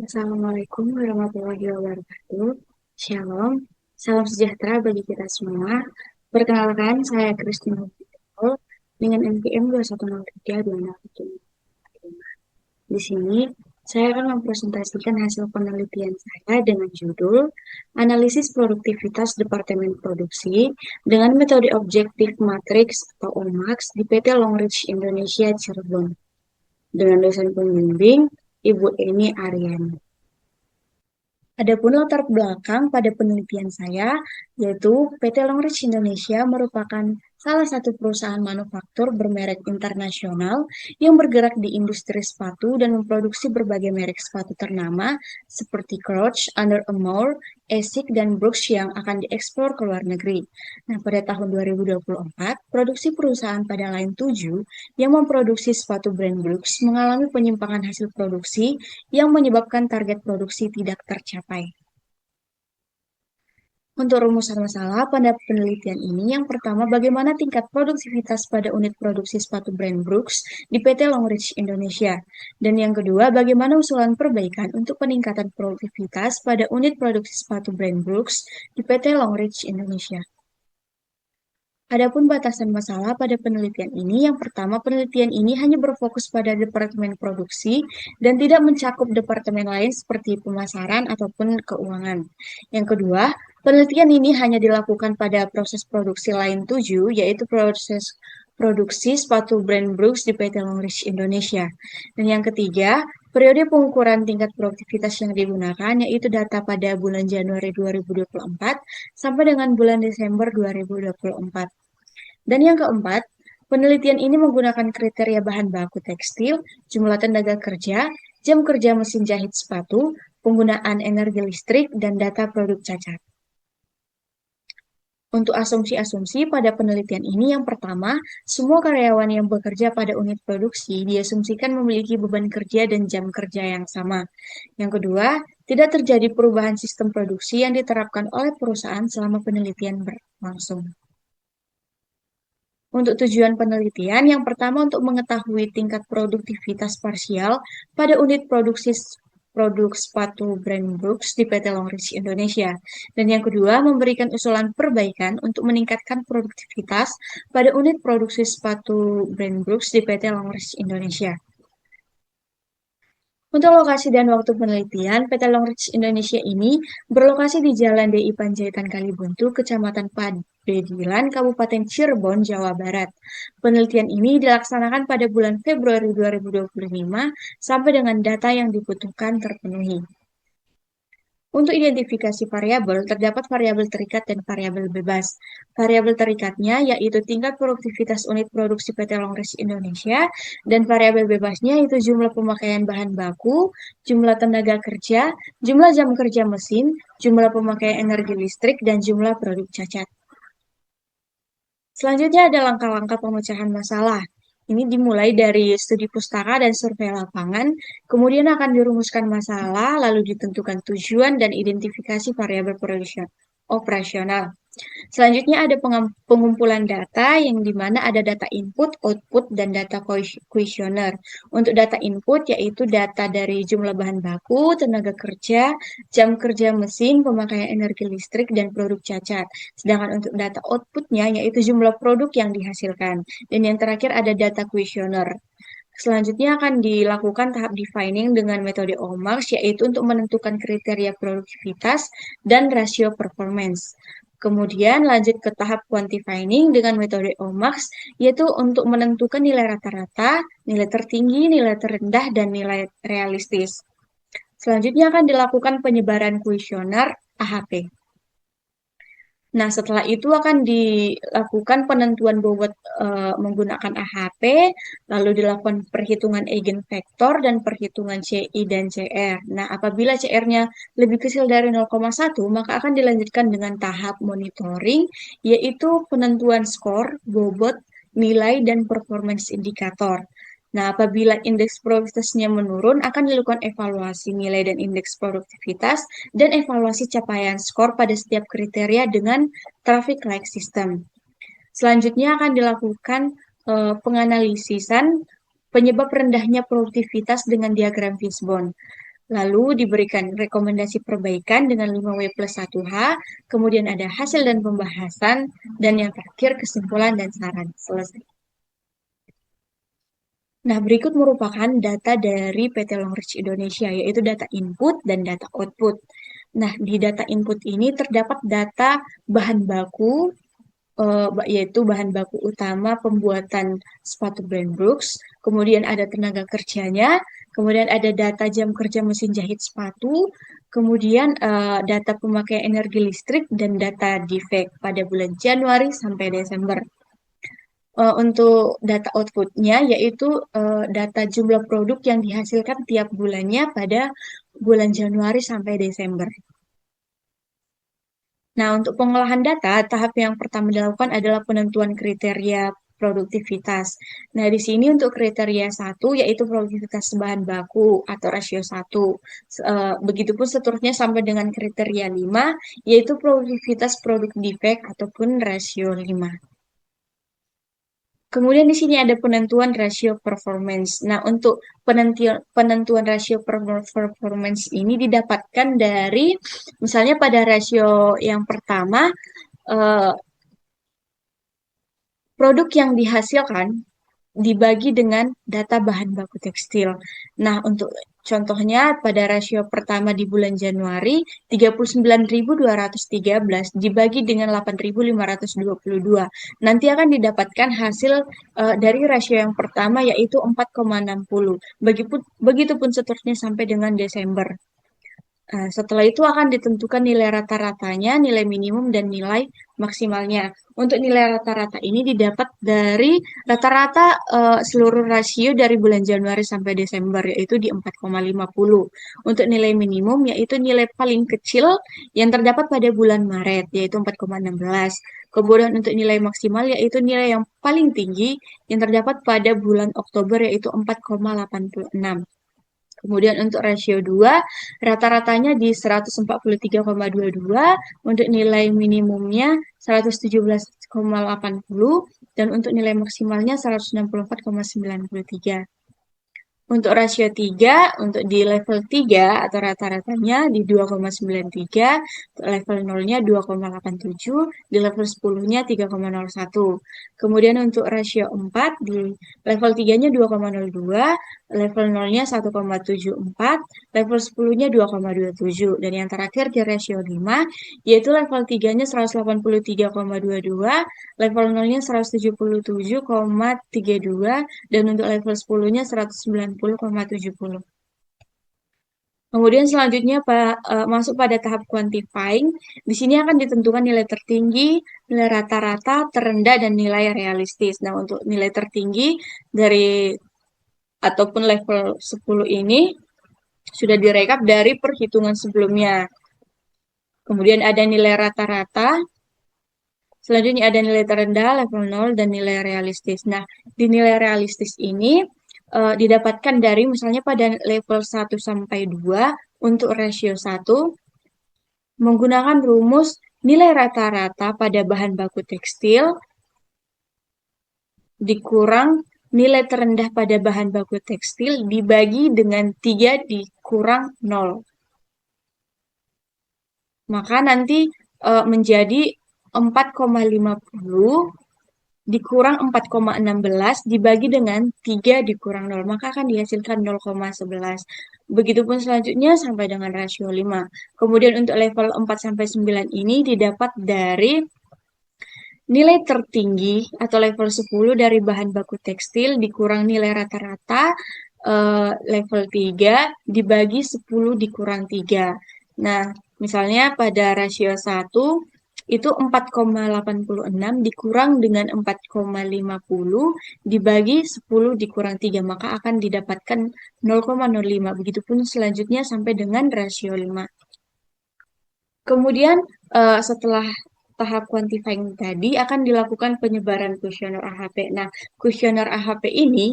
Assalamualaikum warahmatullahi wabarakatuh. Shalom, salam sejahtera bagi kita semua. Perkenalkan, saya Christine Hufidol dengan NPM 2103265. Di sini, saya akan mempresentasikan hasil penelitian saya dengan judul Analisis Produktivitas Departemen Produksi dengan metode Objektif Matrix atau OMAX di PT Longreach Indonesia Cirebon dengan dosen pembimbing Ibu Eni Aryani. Adapun latar belakang pada penelitian saya, yaitu PT Longreach Indonesia merupakan salah satu perusahaan manufaktur bermerek internasional yang bergerak di industri sepatu dan memproduksi berbagai merek sepatu ternama seperti Crouch, Under Armour, Asics, dan Brooks yang akan diekspor ke luar negeri. Nah, pada tahun 2024, produksi perusahaan pada Line 7 yang memproduksi sepatu brand Brooks mengalami penyimpangan hasil produksi yang menyebabkan target produksi tidak tercapai. Untuk rumusan masalah pada penelitian ini, yang pertama, bagaimana tingkat produktivitas pada unit produksi sepatu brand Brooks di PT Longreach Indonesia. Dan yang kedua, bagaimana usulan perbaikan untuk peningkatan produktivitas pada unit produksi sepatu brand Brooks di PT Longreach Indonesia. Adapun batasan masalah pada penelitian ini, yang pertama, penelitian ini hanya berfokus pada departemen produksi dan tidak mencakup departemen lain seperti pemasaran ataupun keuangan. Yang kedua, penelitian ini hanya dilakukan pada proses produksi lain 7, yaitu proses produksi sepatu brand Brooks di PT Longreach Indonesia. Dan yang ketiga, periode pengukuran tingkat produktivitas yang digunakan yaitu data pada bulan Januari 2024 sampai dengan bulan Desember 2024. Dan yang keempat, penelitian ini menggunakan kriteria bahan baku tekstil, jumlah tenaga kerja, jam kerja mesin jahit sepatu, penggunaan energi listrik, dan data produk cacat. Untuk asumsi-asumsi pada penelitian ini, yang pertama, semua karyawan yang bekerja pada unit produksi diasumsikan memiliki beban kerja dan jam kerja yang sama. Yang kedua, tidak terjadi perubahan sistem produksi yang diterapkan oleh perusahaan selama penelitian berlangsung. Untuk tujuan penelitian, yang pertama untuk mengetahui tingkat produktivitas parsial pada unit produksi produk sepatu brand Brooks di PT Longreach Indonesia. Dan yang kedua, memberikan usulan perbaikan untuk meningkatkan produktivitas pada unit produksi sepatu brand Brooks di PT Longreach Indonesia. Untuk lokasi dan waktu penelitian, PT Longreach Indonesia ini berlokasi di Jalan DI Panjaitan Kalibuntu, Kecamatan Padedilan, Kabupaten Cirebon, Jawa Barat. Penelitian ini dilaksanakan pada bulan Februari 2025 sampai dengan data yang dibutuhkan terpenuhi. Untuk identifikasi variabel, terdapat variabel terikat dan variabel bebas. Variabel terikatnya yaitu tingkat produktivitas unit produksi PT Longreach Indonesia, dan variabel bebasnya yaitu jumlah pemakaian bahan baku, jumlah tenaga kerja, jumlah jam kerja mesin, jumlah pemakaian energi listrik, dan jumlah produk cacat. Selanjutnya ada langkah-langkah pemecahan masalah. Ini dimulai dari studi pustaka dan survei lapangan, kemudian akan dirumuskan masalah, lalu ditentukan tujuan dan identifikasi variabel operasional. Selanjutnya ada pengumpulan data yang dimana ada data input, output, dan data kuesioner. Untuk data input yaitu data dari jumlah bahan baku, tenaga kerja, jam kerja mesin, pemakaian energi listrik, dan produk cacat. Sedangkan untuk data outputnya yaitu jumlah produk yang dihasilkan. Dan yang terakhir ada data kuesioner. Selanjutnya akan dilakukan tahap defining dengan metode OMAX, yaitu untuk menentukan kriteria produktivitas dan rasio performance. Kemudian lanjut ke tahap quantifying dengan metode OMAX, yaitu untuk menentukan nilai rata-rata, nilai tertinggi, nilai terendah, dan nilai realistis. Selanjutnya akan dilakukan penyebaran kuesioner AHP. Nah, setelah itu akan dilakukan penentuan bobot menggunakan AHP, lalu dilakukan perhitungan eigenvektor dan perhitungan CI dan CR. Nah, apabila CR-nya lebih kecil dari 0,1, maka akan dilanjutkan dengan tahap monitoring, yaitu penentuan skor, bobot, nilai, dan performance indikator. Nah, apabila indeks produktivitasnya menurun, akan dilakukan evaluasi nilai dan indeks produktivitas dan evaluasi capaian skor pada setiap kriteria dengan traffic light system. Selanjutnya akan dilakukan penganalisisan penyebab rendahnya produktivitas dengan diagram Fishbone. Lalu diberikan rekomendasi perbaikan dengan 5W plus 1H, kemudian ada hasil dan pembahasan, dan yang terakhir kesimpulan dan saran. Selesai. Nah, berikut merupakan data dari PT Longreach Indonesia, yaitu data input dan data output. Nah, di data input ini terdapat data bahan baku, yaitu bahan baku utama pembuatan sepatu brand Brooks, kemudian ada tenaga kerjanya, kemudian ada data jam kerja mesin jahit sepatu, kemudian data pemakaian energi listrik, dan data defect pada bulan Januari sampai Desember. Untuk data outputnya yaitu data jumlah produk yang dihasilkan tiap bulannya pada bulan Januari sampai Desember. Nah, untuk pengolahan data, tahap yang pertama dilakukan adalah penentuan kriteria produktivitas. Nah, di sini untuk kriteria 1 yaitu produktivitas bahan baku atau rasio 1. Begitupun seterusnya sampai dengan kriteria 5 yaitu produktivitas produk defect ataupun rasio 5. Kemudian di sini ada penentuan rasio performance. Nah, untuk penentuan rasio performance ini didapatkan dari misalnya pada rasio yang pertama eh, produk yang dihasilkan dibagi dengan data bahan baku tekstil. Nah, untuk contohnya pada rasio pertama di bulan Januari 39.213 dibagi dengan 8.522. Nanti akan didapatkan hasil dari rasio yang pertama yaitu 4,60. Begitupun seterusnya sampai dengan Desember. Setelah itu akan ditentukan nilai rata-ratanya, nilai minimum, dan nilai maksimalnya. Untuk nilai rata-rata ini didapat dari rata-rata seluruh rasio dari bulan Januari sampai Desember, yaitu di 4,50. Untuk nilai minimum, yaitu nilai paling kecil yang terdapat pada bulan Maret, yaitu 4,16. Kemudian untuk nilai maksimal, yaitu nilai yang paling tinggi yang terdapat pada bulan Oktober, yaitu 4,86. Kemudian untuk rasio 2, rata-ratanya di 143,22, untuk nilai minimumnya 117,80, dan untuk nilai maksimalnya 164,93. Untuk rasio 3, untuk di level 3 atau rata-ratanya di 2,93, level 0-nya 2,87, di level 10-nya 3,01. Kemudian untuk rasio 4, di level 3-nya 2,02, level 0-nya 1,74, level 10-nya 2,27. Dan yang terakhir di rasio 5, yaitu level 3-nya 183,22, level 0-nya 177,32, dan untuk level 10-nya 190,70. Kemudian selanjutnya masuk pada tahap quantifying. Di sini akan ditentukan nilai tertinggi, nilai rata-rata, terendah, dan nilai realistis. Nah, untuk nilai tertinggi dari ataupun level 10 ini sudah direkap dari perhitungan sebelumnya. Kemudian ada nilai rata-rata, selanjutnya ada nilai terendah, level 0, dan nilai realistis. Nah, di nilai realistis ini didapatkan dari misalnya pada level 1 sampai 2 untuk rasio 1 menggunakan rumus nilai rata-rata pada bahan baku tekstil dikurang nilai terendah pada bahan baku tekstil dibagi dengan 3 dikurang 0. Maka nanti menjadi 4,50 dikurang 4,16 dibagi dengan 3 dikurang 0. Maka akan dihasilkan 0,11. Begitupun selanjutnya sampai dengan rasio 5. Kemudian untuk level 4 sampai 9 ini didapat dari nilai tertinggi atau level 10 dari bahan baku tekstil dikurang nilai rata-rata level 3 dibagi 10 dikurang 3. Nah, misalnya pada rasio 1 itu 4,86 dikurang dengan 4,50 dibagi 10 dikurang 3, maka akan didapatkan 0,05. Begitupun selanjutnya sampai dengan rasio 5. Kemudian setelah tahap quantifying tadi akan dilakukan penyebaran kuesioner AHP. Nah, kuesioner AHP ini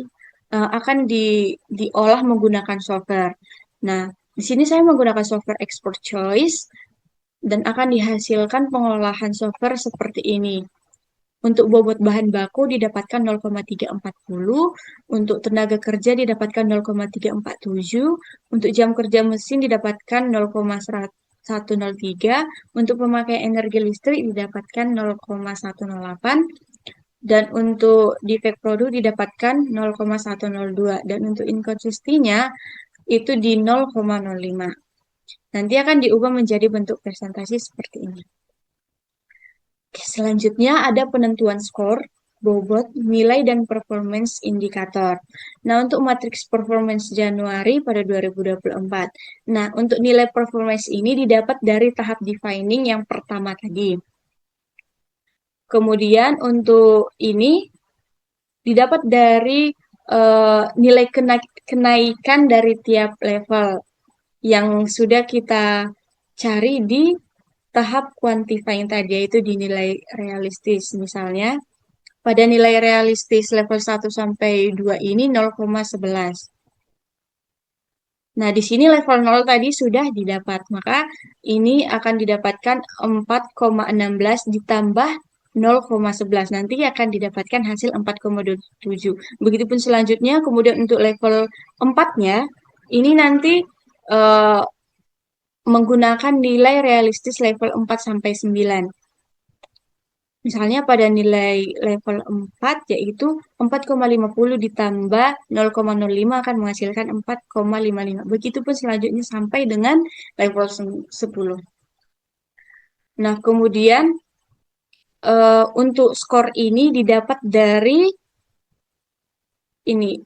akan diolah menggunakan software. Nah, di sini saya menggunakan software Expert Choice dan akan dihasilkan pengolahan software seperti ini. Untuk bobot bahan baku didapatkan 0,340, untuk tenaga kerja didapatkan 0,347, untuk jam kerja mesin didapatkan 0,103, untuk pemakaian energi listrik didapatkan 0,108, dan untuk defek produk didapatkan 0,102, dan untuk inkonsistensinya itu di 0,05. Nanti akan diubah menjadi bentuk presentasi seperti ini. Selanjutnya ada penentuan skor, bobot, nilai, dan performance indikator. Nah, untuk matriks performance Januari pada 2024. Nah, untuk nilai performance ini didapat dari tahap defining yang pertama tadi. Kemudian untuk ini didapat dari nilai kenaikan dari tiap level yang sudah kita cari di tahap quantifying tadi, yaitu di nilai realistis. Misalnya, pada nilai realistis level 1 sampai 2 ini 0,11. Nah, di sini level 0 tadi sudah didapat, maka ini akan didapatkan 4,16 ditambah 0,11. Nanti akan didapatkan hasil 4,27. Begitupun selanjutnya, kemudian untuk level 4-nya, ini nanti menggunakan nilai realistis level 4 sampai 9. Misalnya pada nilai level 4 yaitu 4,50 ditambah 0,05 akan menghasilkan 4,55. Begitupun selanjutnya sampai dengan level 10. Nah, kemudian untuk skor ini didapat dari ini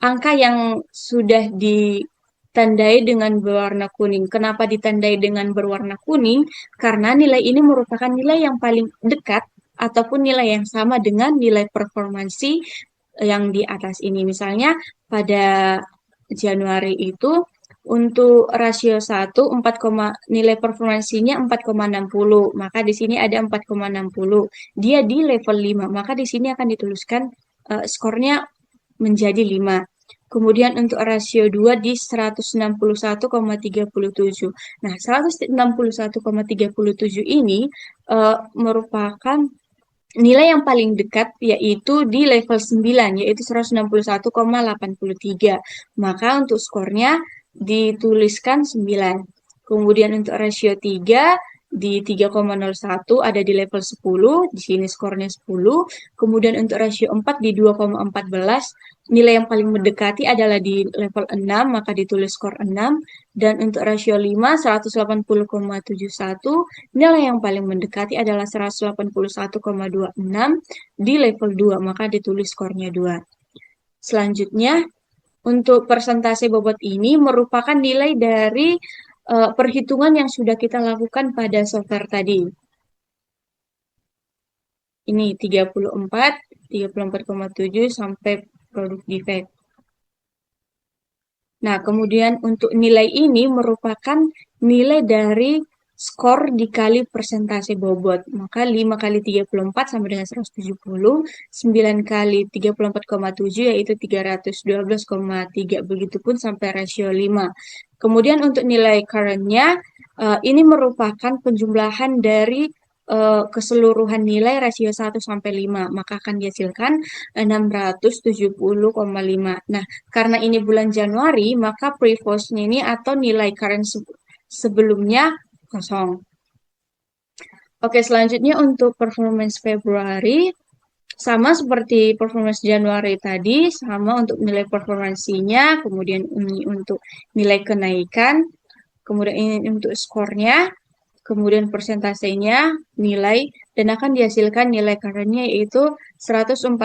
angka yang sudah ditandai dengan berwarna kuning. Kenapa ditandai dengan berwarna kuning? Karena nilai ini merupakan nilai yang paling dekat ataupun nilai yang sama dengan nilai performansi yang di atas ini. Misalnya pada Januari itu untuk rasio 1 nilai performansinya 4,60. Maka di sini ada 4,60. Dia di level 5, maka di sini akan dituliskan skornya menjadi 5. Kemudian untuk rasio 2 di 161,37. Nah, 161,37 ini merupakan nilai yang paling dekat yaitu di level 9, yaitu 161,83. Maka untuk skornya dituliskan 9. Kemudian untuk rasio 3 di 3,01 ada di level 10, di sini skornya 10. Kemudian untuk rasio 4 di 2,14, nilai yang paling mendekati adalah di level 6, maka ditulis skor 6. Dan untuk rasio 5, 180,71, nilai yang paling mendekati adalah 181,26 di level 2, maka ditulis skornya 2. Selanjutnya, untuk persentase bobot ini merupakan nilai dari perhitungan yang sudah kita lakukan pada software tadi. Ini 34,7 sampai produk defect. Nah, kemudian untuk nilai ini merupakan nilai dari skor dikali persentase bobot. Maka 5 kali 34 sama dengan 170, 9 kali 34,7 yaitu 312,3. Begitupun sampai rasio 5. Kemudian untuk nilai current-nya, ini merupakan penjumlahan dari keseluruhan nilai rasio 1 sampai 5, maka akan dihasilkan 670,5. Nah, karena ini bulan Januari, maka previous-nya ini atau nilai current sebelumnya kosong. Oke, selanjutnya untuk performance Februari, sama seperti performance Januari tadi, sama untuk nilai performansinya, kemudian ini untuk nilai kenaikan, kemudian ini untuk skornya, kemudian persentasenya, nilai, dan akan dihasilkan nilai current-nya yaitu 141.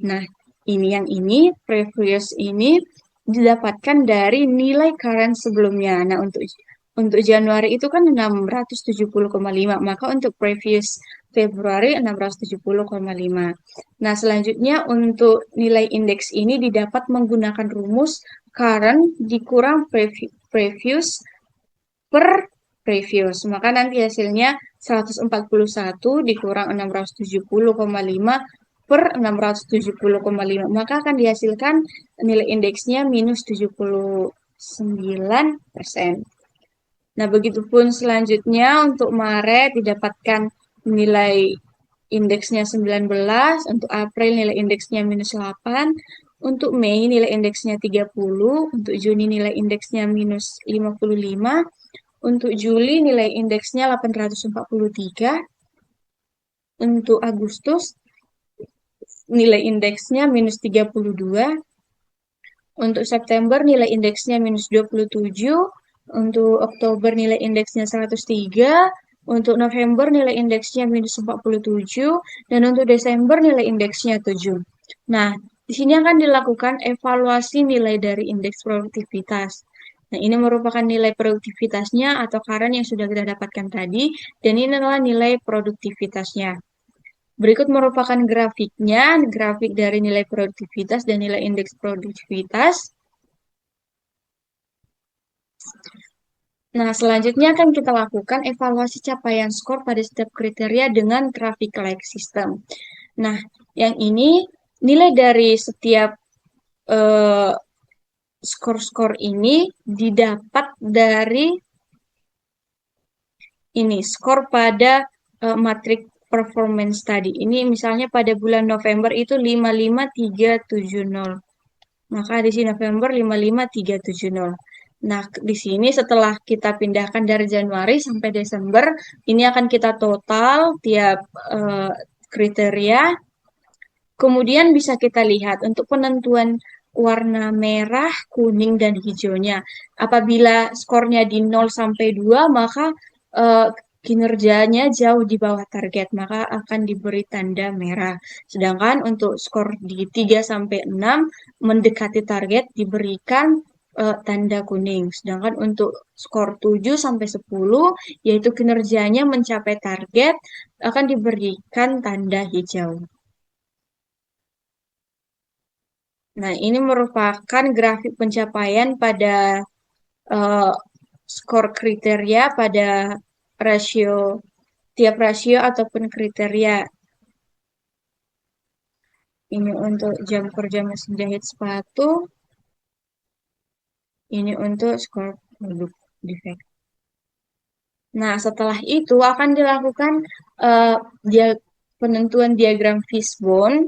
Nah, ini previous ini didapatkan dari nilai current sebelumnya. Nah, untuk Januari itu kan 670,5, maka untuk previous Februari 670,5. Nah, selanjutnya untuk nilai indeks ini didapat menggunakan rumus current dikurang previous per previous. Maka nanti hasilnya 141 dikurang 670,5 per 670,5. Maka akan dihasilkan nilai indeksnya minus 79%. Nah, begitupun selanjutnya untuk Maret didapatkan nilai indeksnya 19, untuk April nilai indeksnya minus 8, untuk Mei nilai indeksnya 30, untuk Juni nilai indeksnya minus 55, untuk Juli nilai indeksnya 843, untuk Agustus nilai indeksnya minus 32, untuk September nilai indeksnya minus 27, untuk Oktober nilai indeksnya 103, untuk November nilai indeksnya minus 47, dan untuk Desember nilai indeksnya 7. Nah, di sini akan dilakukan evaluasi nilai dari indeks produktivitas. Nah, ini merupakan nilai produktivitasnya atau current yang sudah kita dapatkan tadi, dan ini adalah nilai produktivitasnya. Berikut merupakan grafiknya, grafik dari nilai produktivitas dan nilai indeks produktivitas. Nah, selanjutnya akan kita lakukan evaluasi capaian skor pada setiap kriteria dengan traffic light system. Nah, yang ini nilai dari setiap skor-skor ini didapat dari ini skor pada matrik performance tadi. Ini misalnya pada bulan November itu 55370. Maka di sini November 55370. Nah, di sini setelah kita pindahkan dari Januari sampai Desember, ini akan kita total tiap kriteria. Kemudian bisa kita lihat untuk penentuan warna merah, kuning, dan hijaunya. Apabila skornya di 0 sampai 2, maka kinerjanya jauh di bawah target, maka akan diberi tanda merah. Sedangkan untuk skor di 3 sampai 6 mendekati target diberikan tanda kuning. Sedangkan untuk skor 7 sampai 10 yaitu kinerjanya mencapai target akan diberikan tanda hijau. Nah, ini merupakan grafik pencapaian pada skor kriteria pada rasio tiap rasio ataupun kriteria. Ini untuk jam kerja mesin jahit sepatu. Ini untuk skor produk defect. Nah, setelah itu akan dilakukan dia penentuan diagram fishbone,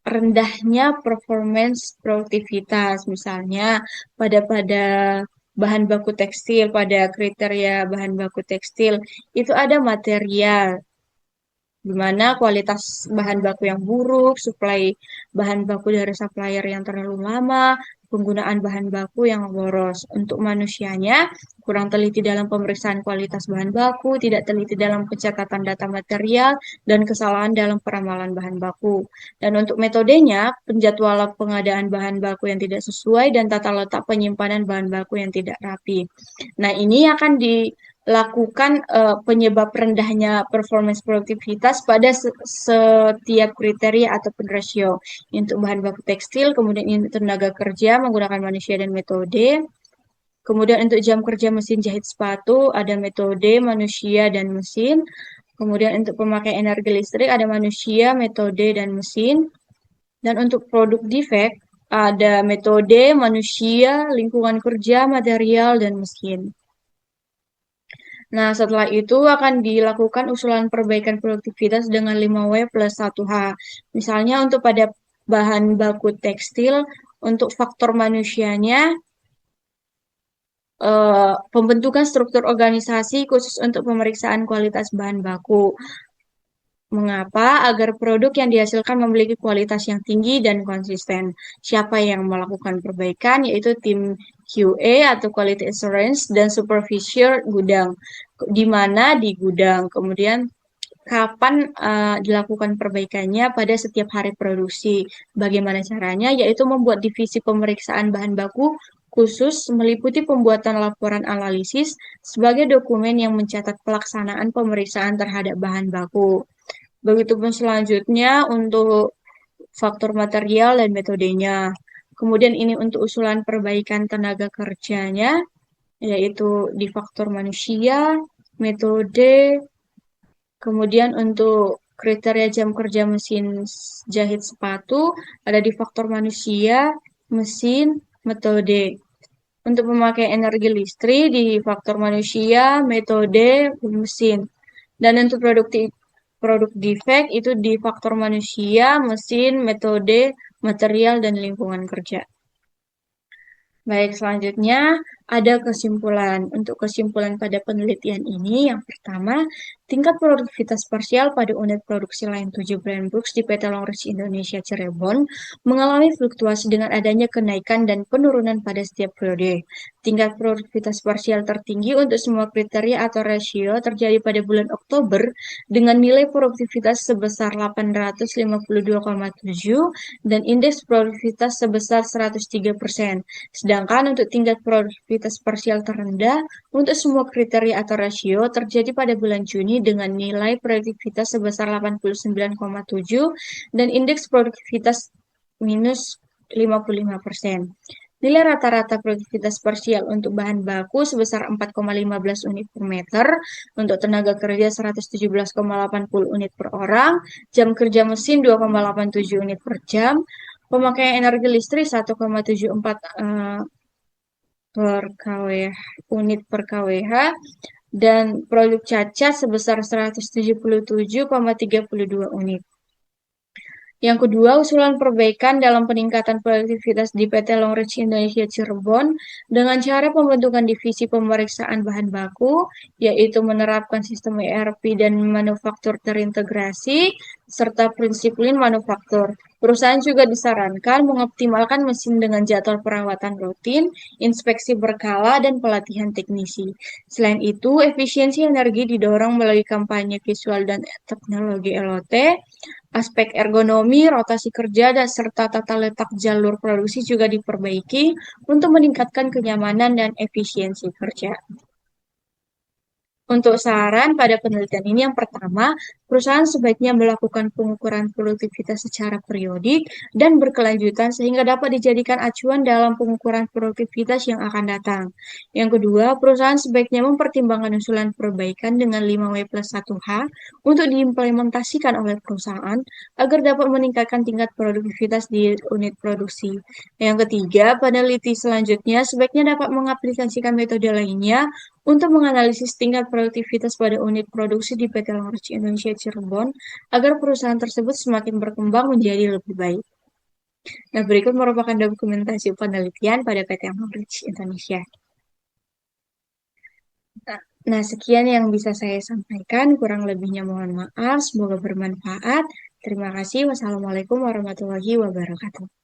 rendahnya performance produktivitas, misalnya pada bahan baku tekstil, pada kriteria bahan baku tekstil itu ada material di mana kualitas bahan baku yang buruk, suplai bahan baku dari supplier yang terlalu lama, penggunaan bahan baku yang boros. Untuk manusianya, kurang teliti dalam pemeriksaan kualitas bahan baku, tidak teliti dalam pencatatan data material, dan kesalahan dalam peramalan bahan baku. Dan untuk metodenya, penjadwalan pengadaan bahan baku yang tidak sesuai, dan tata letak penyimpanan bahan baku yang tidak rapi. Nah, ini akan dilakukan penyebab rendahnya performance produktivitas pada setiap kriteria ataupun rasio. Untuk bahan baku tekstil, kemudian untuk tenaga kerja menggunakan manusia dan metode. Kemudian untuk jam kerja mesin jahit sepatu ada metode, manusia, dan mesin. Kemudian untuk pemakai energi listrik ada manusia, metode, dan mesin. Dan untuk produk defect ada metode, manusia, lingkungan kerja, material, dan mesin. Nah, setelah itu akan dilakukan usulan perbaikan produktivitas dengan 5W plus 1H. Misalnya untuk pada bahan baku tekstil, untuk faktor manusianya, pembentukan struktur organisasi khusus untuk pemeriksaan kualitas bahan baku. Mengapa? Agar produk yang dihasilkan memiliki kualitas yang tinggi dan konsisten. Siapa yang melakukan perbaikan? Yaitu tim QA atau Quality Assurance dan Supervisor gudang. Di mana di gudang. Kemudian kapan dilakukan perbaikannya pada setiap hari produksi. Bagaimana caranya? Yaitu membuat divisi pemeriksaan bahan baku khusus meliputi pembuatan laporan analisis sebagai dokumen yang mencatat pelaksanaan pemeriksaan terhadap bahan baku. Begitupun selanjutnya untuk faktor material dan metodenya. Kemudian ini untuk usulan perbaikan tenaga kerjanya, yaitu di faktor manusia, metode, kemudian untuk kriteria jam kerja mesin jahit sepatu, ada di faktor manusia, mesin, metode. Untuk memakai energi listrik di faktor manusia, metode, mesin. Dan untuk Produk defect itu di faktor manusia, mesin, metode, material, dan lingkungan kerja. Baik, selanjutnya ada kesimpulan. Untuk kesimpulan pada penelitian ini, yang pertama, tingkat produktivitas parsial pada unit produksi lain 7 Brand Books di PT Longreach Indonesia Cirebon mengalami fluktuasi dengan adanya kenaikan dan penurunan pada setiap periode. Tingkat produktivitas parsial tertinggi untuk semua kriteria atau rasio terjadi pada bulan Oktober dengan nilai produktivitas sebesar 852,7 dan indeks produktivitas sebesar 103%. Sedangkan untuk tingkat produktivitas parsial terendah untuk semua kriteria atau rasio terjadi pada bulan Juni dengan nilai produktivitas sebesar 89,7 dan indeks produktivitas minus 55%. Nilai rata-rata produktivitas parsial untuk bahan baku sebesar 4,15 unit per meter, untuk tenaga kerja 117,80 unit per orang, jam kerja mesin 2,87 unit per jam, pemakaian energi listrik 1,74 per kWh, unit per kWh, dan produk cacat sebesar 177,32 unit. Yang kedua, usulan perbaikan dalam peningkatan produktivitas di PT Longreach Indonesia Cirebon dengan cara pembentukan divisi pemeriksaan bahan baku, yaitu menerapkan sistem ERP dan manufaktur terintegrasi, serta prinsip Lean Manufaktur. Perusahaan juga disarankan mengoptimalkan mesin dengan jadwal perawatan rutin, inspeksi berkala, dan pelatihan teknisi. Selain itu, efisiensi energi didorong melalui kampanye visual dan teknologi LOT, aspek ergonomi, rotasi kerja, dan serta tata letak jalur produksi juga diperbaiki untuk meningkatkan kenyamanan dan efisiensi kerja. Untuk saran pada penelitian ini, yang pertama, perusahaan sebaiknya melakukan pengukuran produktivitas secara periodik dan berkelanjutan sehingga dapat dijadikan acuan dalam pengukuran produktivitas yang akan datang. Yang kedua, perusahaan sebaiknya mempertimbangkan usulan perbaikan dengan 5W+1H untuk diimplementasikan oleh perusahaan agar dapat meningkatkan tingkat produktivitas di unit produksi. Yang ketiga, peneliti selanjutnya sebaiknya dapat mengaplikasikan metode lainnya untuk menganalisis tingkat produktivitas pada unit produksi di PT Longreach Indonesia Cirebon agar perusahaan tersebut semakin berkembang menjadi lebih baik. Nah, berikut merupakan dokumentasi penelitian pada PT Longreach Indonesia. Nah, sekian yang bisa saya sampaikan. Kurang lebihnya mohon maaf. Semoga bermanfaat. Terima kasih. Wassalamualaikum warahmatullahi wabarakatuh.